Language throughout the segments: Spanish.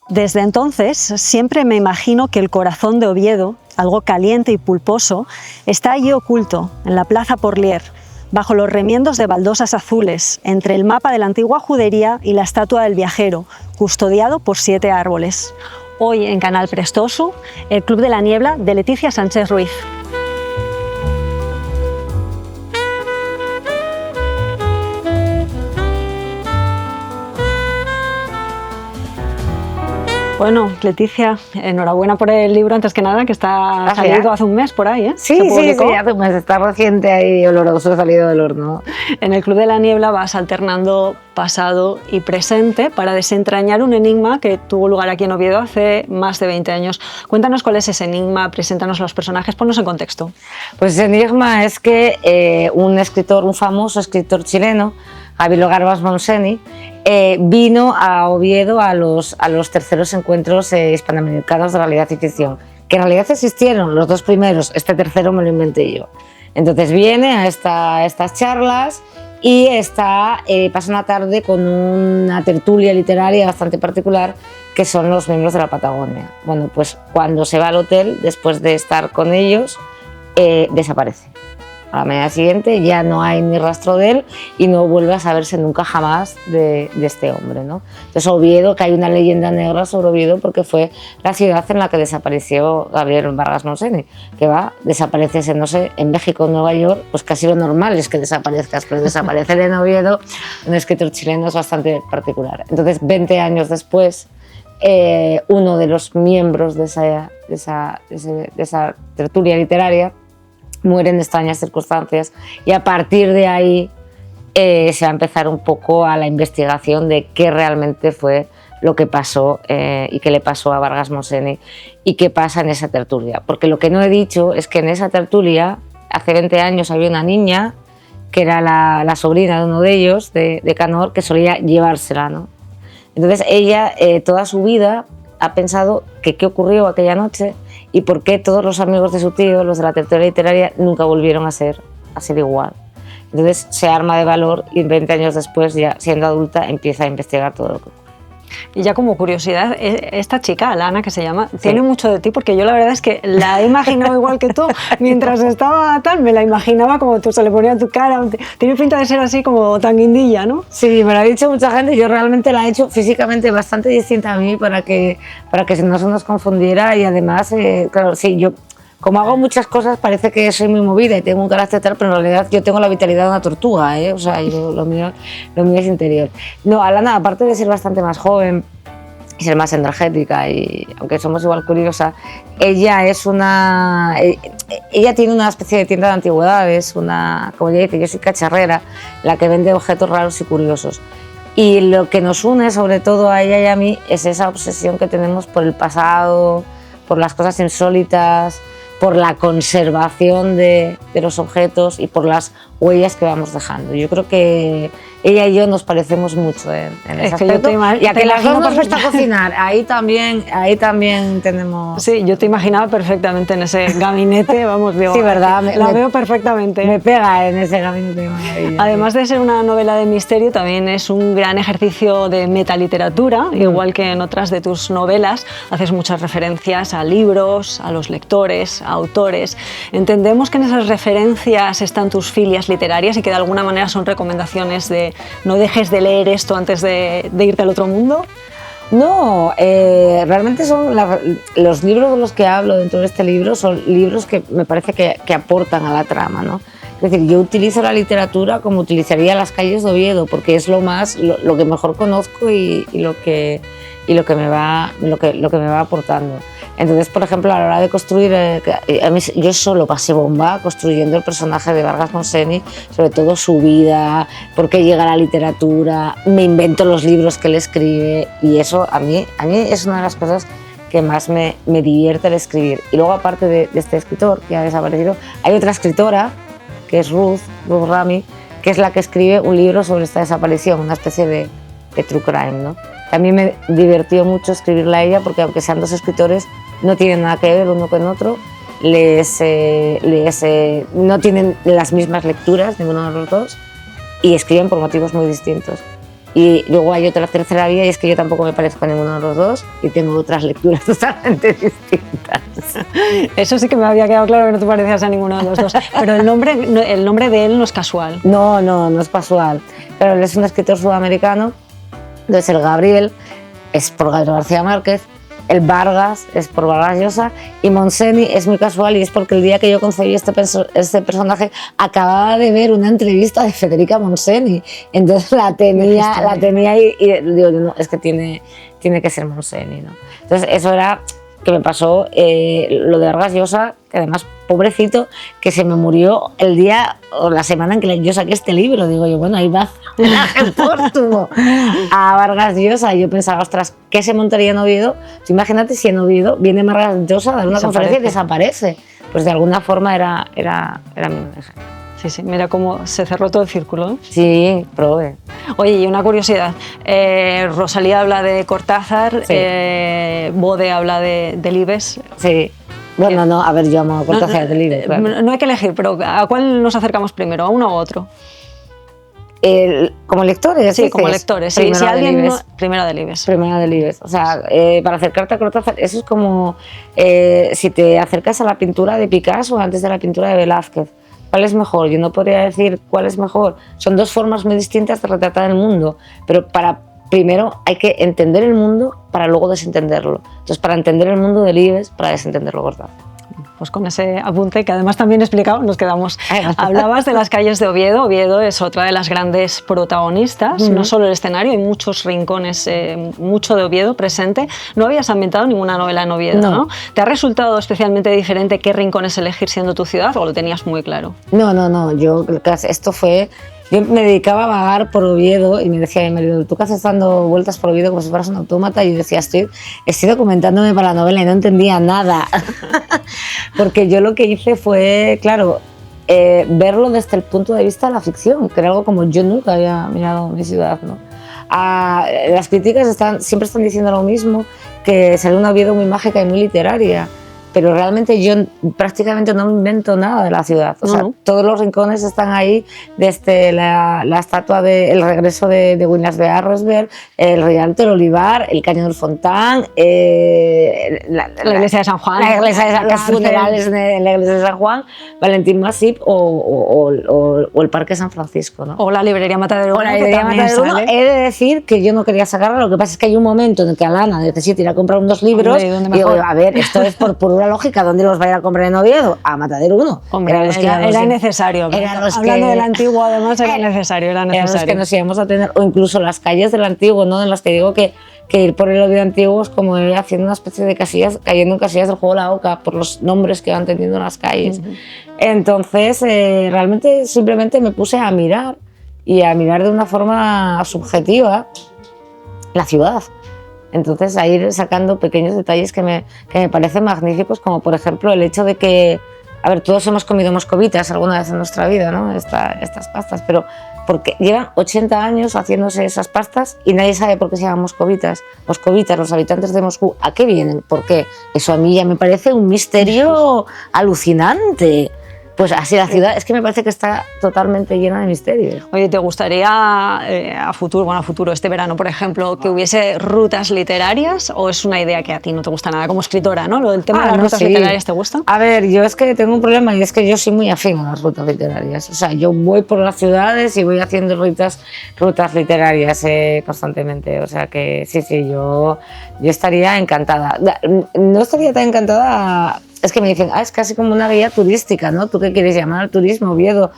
Desde entonces siempre me imagino que el corazón de Oviedo, algo caliente y pulposo, está allí oculto, en la Plaza Porlier, bajo los remiendos de baldosas azules, entre el mapa de la antigua judería y la estatua del viajero, custodiado por 7 árboles. Hoy en Canal Prestoso, el Club de la Niebla de Leticia Sánchez Ruiz. Bueno, Leticia, enhorabuena por el libro, antes que nada, que está salido hace un mes por ahí, ¿eh? Sí, hace un mes, está reciente ahí, oloroso, salido del horno. En el Club de la Niebla vas alternando pasado y presente para desentrañar un enigma que tuvo lugar aquí en Oviedo hace más de 20 años. Cuéntanos cuál es ese enigma, preséntanos a los personajes, ponnos en contexto. Pues ese enigma es que un famoso escritor chileno, Ávilo Garbas Montseny, vino a Oviedo a los terceros encuentros hispanoamericanos de realidad y ficción, que en realidad existieron los 2 primeros, este tercero me lo inventé yo. Entonces viene a estas charlas y pasa una tarde con una tertulia literaria bastante particular, que son los miembros de la Patagonia. Bueno, pues cuando se va al hotel, después de estar con ellos, desaparece. A la mañana siguiente ya no hay ni rastro de él y no vuelve a saberse nunca jamás de este hombre, ¿no? Entonces Oviedo, que hay una leyenda negra sobre Oviedo porque fue la ciudad en la que desapareció Gabriel Vargas Montseny, que desaparecerse, no sé, en México o Nueva York, pues casi lo normal es que desaparezcas, pero desaparecer en Oviedo, un escritor chileno, es bastante particular. Entonces 20 años después, uno de los miembros de esa tertulia literaria muere en extrañas circunstancias y a partir de ahí se va a empezar un poco a la investigación de qué realmente fue lo que pasó y qué le pasó a Vargas Montseny y qué pasa en esa tertulia. Porque lo que no he dicho es que en esa tertulia, hace 20 años, había una niña que era la sobrina de uno de ellos, de Canor, que solía llevársela, ¿no? Entonces ella toda su vida ha pensado que qué ocurrió aquella noche y por qué todos los amigos de su tío, los de la tertulia literaria, nunca volvieron a ser igual. Entonces se arma de valor y 20 años después, ya siendo adulta, empieza a investigar todo lo que ocurre. Y ya como curiosidad, esta chica, Alana, que se llama, tiene mucho de ti, porque yo la verdad es que la he imaginado igual que tú. Mientras estaba tal, me la imaginaba como tú, se le ponía tu cara. Tiene pinta de ser así como tan guindilla, ¿no? Sí, me lo ha dicho mucha gente. Yo realmente la he hecho físicamente bastante distinta a mí para que no se nos confundiera. Y además, claro, sí, yo como hago muchas cosas parece que soy muy movida y tengo un carácter tal, pero en realidad yo tengo la vitalidad de una tortuga, ¿eh? O sea, lo mío es interior. No, Alana, aparte de ser bastante más joven y ser más energética, y aunque somos igual curiosa, ella tiene una especie de tienda de antigüedades, como ella dice, yo soy cacharrera, la que vende objetos raros y curiosos. Y lo que nos une, sobre todo a ella y a mí, es esa obsesión que tenemos por el pasado, por las cosas insólitas, por la conservación de los objetos y por las huellas que vamos dejando. Yo creo que ella y yo nos parecemos mucho en ese aspecto. Y a que las dos nos gusta cocinar, ahí también tenemos... Sí, yo te imaginaba perfectamente en ese gabinete, vamos, digo, sí, ¿verdad? La veo perfectamente. Me pega en ese gabinete. Además de ser una novela de misterio, también es un gran ejercicio de metaliteratura, igual que en otras de tus novelas, haces muchas referencias a libros, a los lectores, a autores. Entendemos que en esas referencias están tus filias literarias y que de alguna manera son recomendaciones de no dejes de leer esto antes de irte al otro mundo. No, realmente son los libros de los que hablo dentro de este libro son libros que me parece que aportan a la trama, ¿no? Es decir, yo utilizo la literatura como utilizaría las calles de Oviedo, porque es lo que mejor conozco y lo que me va aportando. Entonces, por ejemplo, a la hora de construir, yo solo pasé bomba construyendo el personaje de Vargas Montseny, sobre todo su vida, por qué llega a la literatura, me invento los libros que él escribe, y eso a mí es una de las cosas que más me divierte el escribir. Y luego, aparte de este escritor que ha desaparecido, hay otra escritora, que es Ruth Rami, que es la que escribe un libro sobre esta desaparición, una especie de true crime, ¿no? También me divirtió mucho escribirla a ella, porque aunque sean dos escritores, no tienen nada que ver uno con otro, no tienen las mismas lecturas, ninguno de los dos, y escriben por motivos muy distintos. Y luego hay otra tercera vía y es que yo tampoco me parezco a ninguno de los dos y tengo otras lecturas totalmente distintas. Eso sí que me había quedado claro que no te parecías a ninguno de los dos. Pero el nombre de él no es casual. No es casual. Pero él es un escritor sudamericano, entonces el Gabriel es por Gabriel García Márquez, el Vargas es por Vargas Llosa y Montseny es muy casual y es porque el día que yo concebí este personaje acababa de ver una entrevista de Federica Montseny, entonces la tenía ahí y digo, no, es que tiene que ser Montseny, ¿no? Entonces eso era que me pasó lo de Vargas Llosa, que además, pobrecito, que se me murió el día o la semana en que yo saqué este libro. Digo yo, bueno, ahí va el póstumo a Vargas Llosa. Y yo pensaba, ostras, ¿qué se montaría en Oviedo? Pues imagínate si en Oviedo viene Vargas Llosa a dar una conferencia y desaparece. Pues de alguna forma era mi mensaje. Sí, mira cómo se cerró todo el círculo, ¿eh? Sí, probé. Oye, y una curiosidad, Rosalía habla de Cortázar, Sí. Bode habla de Delibes. Sí. Bueno, no, a ver, yo amo a Cortázar de Delibes, claro. No hay que elegir, pero ¿a cuál nos acercamos primero? ¿A uno o a otro? ¿Como lectores? Sí, como lectores. Sí, si alguien Delibes. Primera Delibes. Primera Delibes. O sea, para acercarte a Cortázar, eso es como si te acercas a la pintura de Picasso antes de la pintura de Velázquez. ¿Cuál es mejor? Yo no podría decir cuál es mejor. Son dos formas muy distintas de retratar el mundo, pero primero hay que entender el mundo para luego desentenderlo. Entonces, para entender el mundo de Delibes, para desentenderlo Cortázar. Pues con ese apunte, que además también explicado, nos quedamos. Hablabas de las calles de Oviedo. Oviedo es otra de las grandes protagonistas, no solo el escenario, hay muchos rincones, mucho de Oviedo presente. No habías ambientado ninguna novela en Oviedo, ¿no? ¿Te ha resultado especialmente diferente qué rincones elegir siendo tu ciudad o lo tenías muy claro? No, esto fue... Yo me dedicaba a vagar por Oviedo y me decía mi marido, ¿tú qué haces dando vueltas por Oviedo como si fueras un autómata? Y yo decía, estoy documentándome para la novela y no entendía nada. Porque yo lo que hice fue, claro, verlo desde el punto de vista de la ficción, que era algo como yo nunca había mirado mi ciudad, ¿no? Las críticas siempre están diciendo lo mismo, que sale una Oviedo muy mágica y muy literaria. Pero realmente yo prácticamente no invento nada de la ciudad. O sea, todos los rincones están ahí, desde la estatua del regreso de Winas de Arrosberg, el Rialto, el Olivar, el Cañón del Fontán, la iglesia de San Juan, los funerales en la iglesia de San Juan, Valentín Masip o el Parque San Francisco, ¿no? O la librería Matadero 1. O la librería Matadero 1. He de decir que yo no quería sacarla, lo que pasa es que hay un momento en el que Alana necesita ir a comprar unos libros y digo, a ver, esto es por pura lógica, ¿dónde los va a ir a comprar en Oviedo? A Matadero 1. Hombre, era necesario. Hablando del antiguo, además, era necesario. Eran los que nos íbamos a tener, o incluso las calles del antiguo, ¿no? En las que digo que ir por el Oviedo antiguo es como ir haciendo una especie de casillas, cayendo en casillas del juego de la oca, por los nombres que van teniendo en las calles. Entonces, realmente simplemente me puse a mirar, y a mirar de una forma subjetiva la ciudad. Entonces, a ir sacando pequeños detalles que me parecen magníficos, como por ejemplo el hecho de que, a ver, todos hemos comido moscovitas alguna vez en nuestra vida, ¿no? Estas pastas, pero porque llevan 80 años haciéndose esas pastas y nadie sabe por qué se llaman moscovitas. Moscovitas, los habitantes de Moscú, ¿a qué vienen? ¿Por qué? Eso a mí ya me parece un misterio alucinante. Pues así la ciudad, es que me parece que está totalmente llena de misterios. Oye, ¿te gustaría a futuro, este verano, por ejemplo, que hubiese rutas literarias o es una idea que a ti no te gusta nada como escritora, ¿no? ¿El tema de las rutas literarias te gusta? A ver, yo es que tengo un problema y es que yo soy muy afín a las rutas literarias. O sea, yo voy por las ciudades y voy haciendo rutas literarias constantemente. O sea que sí, yo estaría encantada. No estaría tan encantada... Es que me dicen, es casi como una guía turística, ¿no? ¿Tú qué quieres llamar al turismo, Oviedo?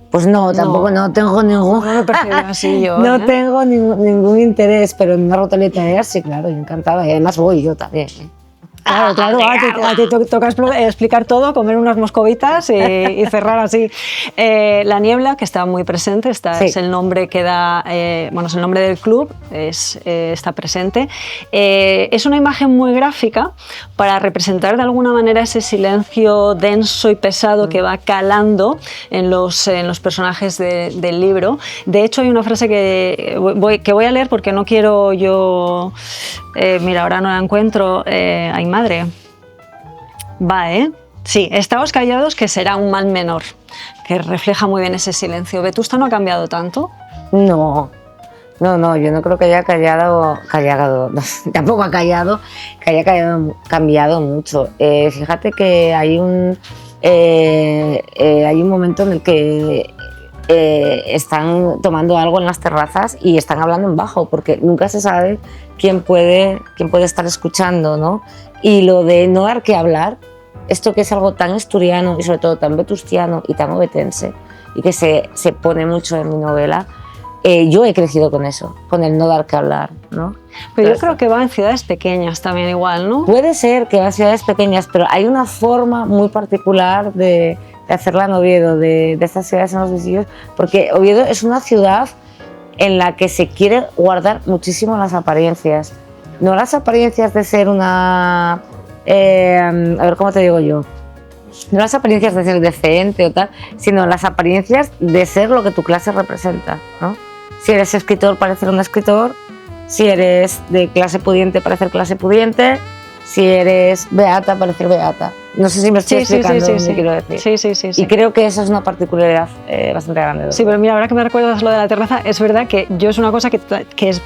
Pues no, tampoco, no tengo ningún... No me percibo así yo. No tengo ningún interés, pero en una ruta literaria sí, claro, yo encantada. Y además voy yo también, ¿eh? Claro, a ti toca explicar todo, comer unas moscovitas y cerrar así. La niebla, que está muy presente, es el nombre que da, es el nombre del club, está presente. Es una imagen muy gráfica para representar de alguna manera ese silencio denso y pesado que va calando en los personajes del libro. De hecho, hay una frase que voy a leer porque no quiero yo... mira, ahora no la encuentro. Ay, madre. Va, ¿eh? Sí, estáos callados que será un mal menor, que refleja muy bien ese silencio. ¿Vetusta no ha cambiado tanto? No, No, yo no creo que haya callado, no, tampoco ha callado, que haya cambiado mucho. Fíjate que hay un momento en el que están tomando algo en las terrazas y están hablando en bajo, porque nunca se sabe quién puede estar escuchando, ¿no? Y lo de no dar que hablar, esto que es algo tan asturiano y sobre todo tan vetustiano y tan obetense, y que se pone mucho en mi novela, yo he crecido con eso, con el no dar que hablar, ¿no? Pero yo creo que va en ciudades pequeñas también igual, ¿no? Puede ser que va en ciudades pequeñas, pero hay una forma muy particular de hacerla en Oviedo, de estas ciudades en los visillos, porque Oviedo es una ciudad en la que se quiere guardar muchísimo las apariencias. No las apariencias de ser una... a ver, ¿cómo te digo yo? No las apariencias de ser decente o tal, sino las apariencias de ser lo que tu clase representa, ¿no? Si eres escritor, parecer un escritor. Si eres de clase pudiente, parecer clase pudiente. Si eres beata, parecer beata. No sé si me estoy explicando lo que quiero decir. Sí. Y creo que esa es una particularidad bastante grande. Sí, pero mira, ahora que me recuerdas lo de la terraza, es verdad que yo es una cosa que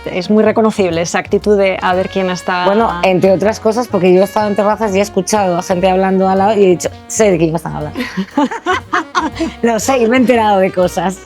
es muy reconocible, esa actitud de a ver quién está... Bueno, entre otras cosas, porque yo he estado en terrazas y he escuchado a gente hablando al lado y he dicho, sé de quién están hablando. Lo sé, y me he enterado de cosas.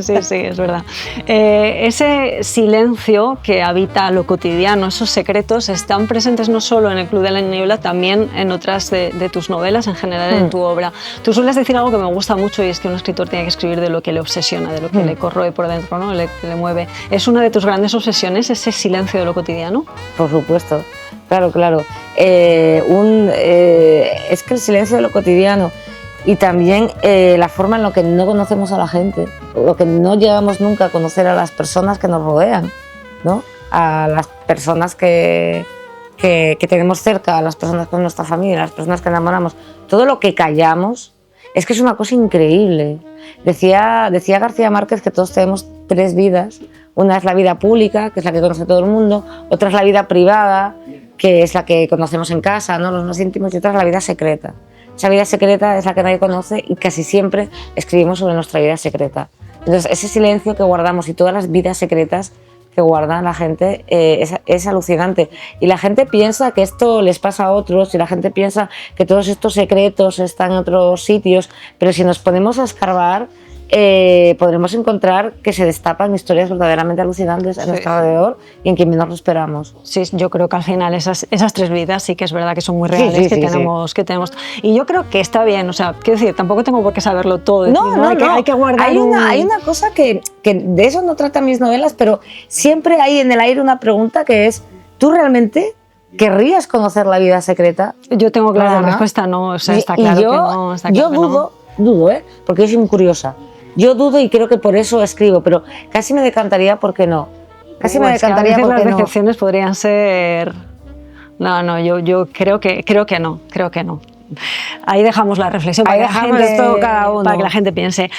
Sí, es verdad. Ese silencio que habita lo cotidiano, esos secretos, están presentes no solo en El Club de la Niebla, también en otras de tus novelas, en general en tu obra. Tú sueles decir algo que me gusta mucho y es que un escritor tiene que escribir de lo que le obsesiona, de lo que le corroe por dentro, ¿no? le mueve. ¿Es una de tus grandes obsesiones ese silencio de lo cotidiano? Por supuesto, claro. Es que el silencio de lo cotidiano y también la forma en la que no conocemos a la gente, lo que no llegamos nunca a conocer a las personas que nos rodean, ¿no? A las personas que tenemos cerca, a las personas con nuestra familia, a las personas que enamoramos, todo lo que callamos, es que es una cosa increíble. Decía García Márquez que todos tenemos 3 vidas. Una es la vida pública, que es la que conoce todo el mundo, otra es la vida privada, que es la que conocemos en casa, ¿no? Los más íntimos, y otra es la vida secreta. Esa vida secreta es la que nadie conoce y casi siempre escribimos sobre nuestra vida secreta. Entonces, ese silencio que guardamos y todas las vidas secretas que guarda la gente es alucinante. Y la gente piensa que esto les pasa a otros y la gente piensa que todos estos secretos están en otros sitios, pero si nos ponemos a escarbar, podremos encontrar que se destapan historias verdaderamente alucinantes a nuestro alrededor y en quien menos lo esperamos. Sí, yo creo que al final esas 3 vidas sí que es verdad que son muy reales, que tenemos. Y yo creo que está bien, o sea, quiero decir, tampoco tengo por qué saberlo todo. No. Hay que guardar hay una cosa que de eso no tratan mis novelas, pero siempre hay en el aire una pregunta que es, ¿tú realmente querrías conocer la vida secreta? Yo tengo clara la respuesta, no, o sea, está claro que no. Yo dudo, porque yo soy muy curiosa. Yo dudo y creo que por eso escribo, pero casi me decantaría porque no. Me decantaría porque las decepciones podrían ser... No, yo creo que no. Ahí dejamos la reflexión para que la gente piense.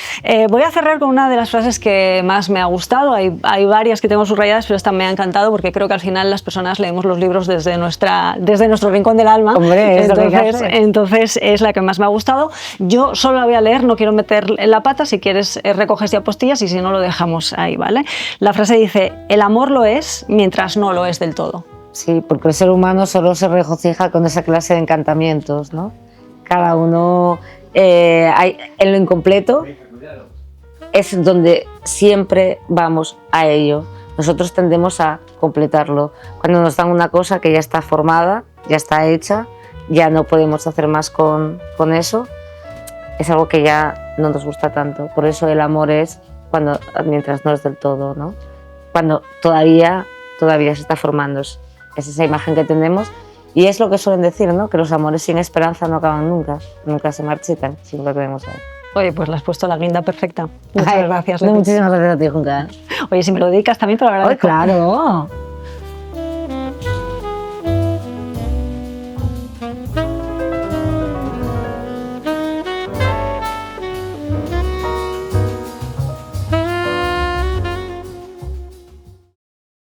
Voy a cerrar con una de las frases que más me ha gustado. Hay varias que tengo subrayadas, pero esta me ha encantado porque creo que al final las personas leemos los libros desde nuestro rincón del alma. Hombre, entonces es la que más me ha gustado. Yo solo la voy a leer, no quiero meter la pata. Si quieres recoges y apostillas y si no lo dejamos ahí, ¿vale? La frase dice: el amor lo es mientras no lo es del todo. Sí, porque el ser humano solo se regocija con esa clase de encantamientos, ¿no? Cada uno, en lo incompleto, es donde siempre vamos a ello. Nosotros tendemos a completarlo. Cuando nos dan una cosa que ya está formada, ya está hecha, ya no podemos hacer más con eso, es algo que ya no nos gusta tanto. Por eso el amor es mientras no es del todo, ¿no? Cuando todavía se está formando. Es esa imagen que tenemos y es lo que suelen decir, ¿no? Que los amores sin esperanza no acaban nunca se marchitan, siempre tenemos ahí. Oye, pues le has puesto la guinda perfecta. Muchas gracias. Muchísimas gracias a ti, Junca. Oye, si me lo dedicas también te lo agradezco. Claro.